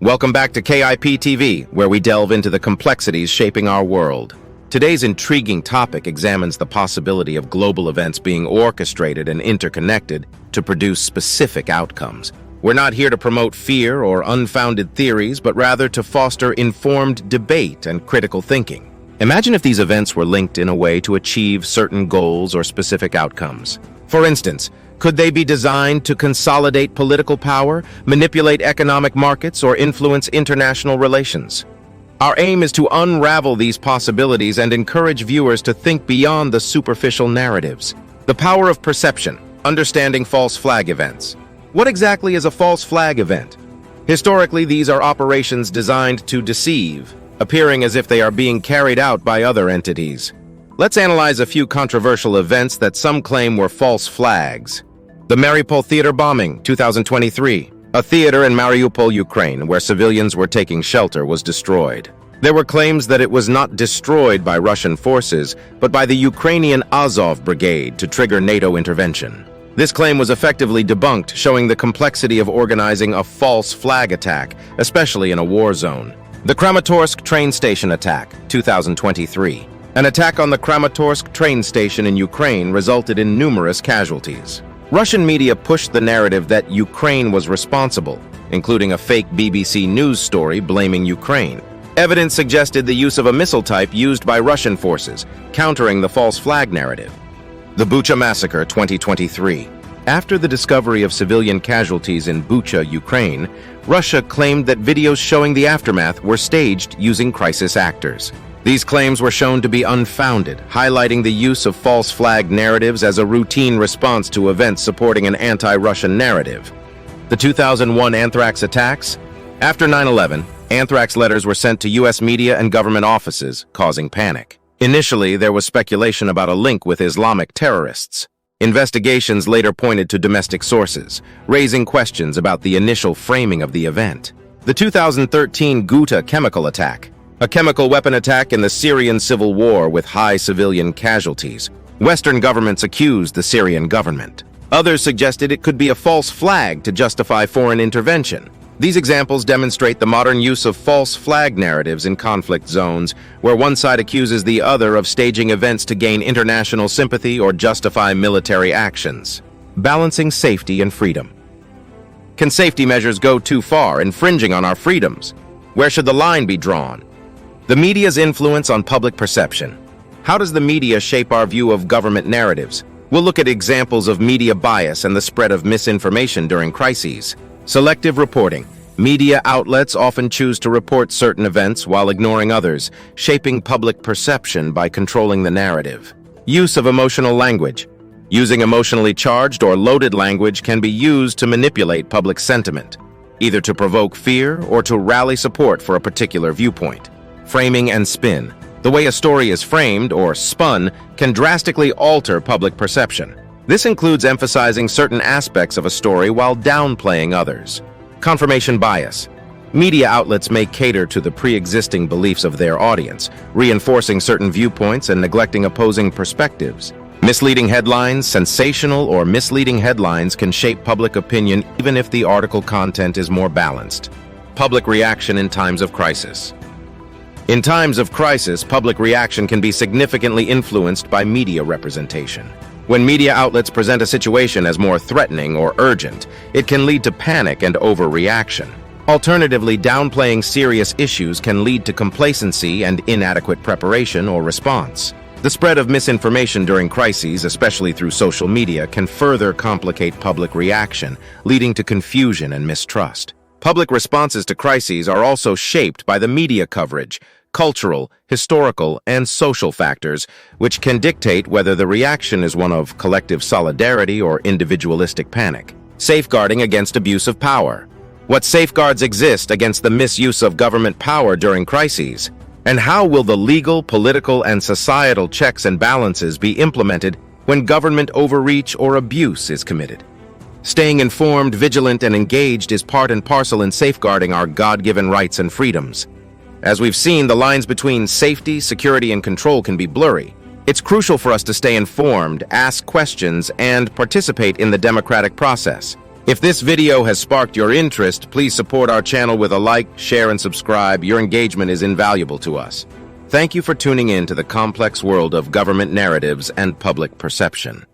Welcome back to KIP TV, where we delve into the complexities shaping our world. Today's intriguing topic examines the possibility of global events being orchestrated and interconnected to produce specific outcomes. We're not here to promote fear or unfounded theories, but rather to foster informed debate and critical thinking. Imagine if these events were linked in a way to achieve certain goals or specific outcomes. For instance, could they be designed to consolidate political power, manipulate economic markets, or influence international relations? Our aim is to unravel these possibilities and encourage viewers to think beyond the superficial narratives. The power of perception, understanding false flag events. What exactly is a false flag event? Historically, these are operations designed to deceive, appearing as if they are being carried out by other entities. Let's analyze a few controversial events that some claim were false flags. The Mariupol Theater bombing, 2023. A theater in Mariupol, Ukraine, where civilians were taking shelter, was destroyed. There were claims that it was not destroyed by Russian forces, but by the Ukrainian Azov Brigade to trigger NATO intervention. This claim was effectively debunked, showing the complexity of organizing a false flag attack, especially in a war zone. The Kramatorsk train station attack, 2023. An attack on the Kramatorsk train station in Ukraine resulted in numerous casualties. Russian media pushed the narrative that Ukraine was responsible, including a fake BBC News story blaming Ukraine. Evidence suggested the use of a missile type used by Russian forces, countering the false flag narrative. The Bucha Massacre, 2023. After the discovery of civilian casualties in Bucha, Ukraine, Russia claimed that videos showing the aftermath were staged using crisis actors. These claims were shown to be unfounded, highlighting the use of false flag narratives as a routine response to events supporting an anti-Russian narrative. The 2001 anthrax attacks. After 9/11, anthrax letters were sent to U.S. media and government offices, causing panic. Initially, there was speculation about a link with Islamic terrorists. Investigations later pointed to domestic sources, raising questions about the initial framing of the event. The 2013 Ghouta chemical attack. A chemical weapon attack in the Syrian civil war with high civilian casualties. Western governments accused the Syrian government. Others suggested it could be a false flag to justify foreign intervention. These examples demonstrate the modern use of false flag narratives in conflict zones, where one side accuses the other of staging events to gain international sympathy or justify military actions. Balancing safety and freedom. Can safety measures go too far, infringing on our freedoms? Where should the line be drawn? The media's influence on public perception. How does the media shape our view of government narratives? We'll look at examples of media bias and the spread of misinformation during crises. Selective reporting. Media outlets often choose to report certain events while ignoring others, shaping public perception by controlling the narrative. Use of emotional language. Using emotionally charged or loaded language can be used to manipulate public sentiment, either to provoke fear or to rally support for a particular viewpoint. Framing and spin. The way a story is framed or spun can drastically alter public perception. This includes emphasizing certain aspects of a story while downplaying others. Confirmation bias. Media outlets may cater to the pre-existing beliefs of their audience, reinforcing certain viewpoints and neglecting opposing perspectives. Misleading headlines. Sensational or misleading headlines can shape public opinion even if the article content is more balanced. Public reaction in times of crisis. In times of crisis, public reaction can be significantly influenced by media representation. When media outlets present a situation as more threatening or urgent, it can lead to panic and overreaction. Alternatively, downplaying serious issues can lead to complacency and inadequate preparation or response. The spread of misinformation during crises, especially through social media, can further complicate public reaction, leading to confusion and mistrust. Public responses to crises are also shaped by the media coverage, cultural, historical, and social factors, which can dictate whether the reaction is one of collective solidarity or individualistic panic. Safeguarding against abuse of power. What safeguards exist against the misuse of government power during crises? And how will the legal, political, and societal checks and balances be implemented when government overreach or abuse is committed? Staying informed, vigilant, and engaged is part and parcel in safeguarding our God-given rights and freedoms. As we've seen, the lines between safety, security, and control can be blurry. It's crucial for us to stay informed, ask questions, and participate in the democratic process. If this video has sparked your interest, please support our channel with a like, share, and subscribe. Your engagement is invaluable to us. Thank you for tuning in to the complex world of government narratives and public perception.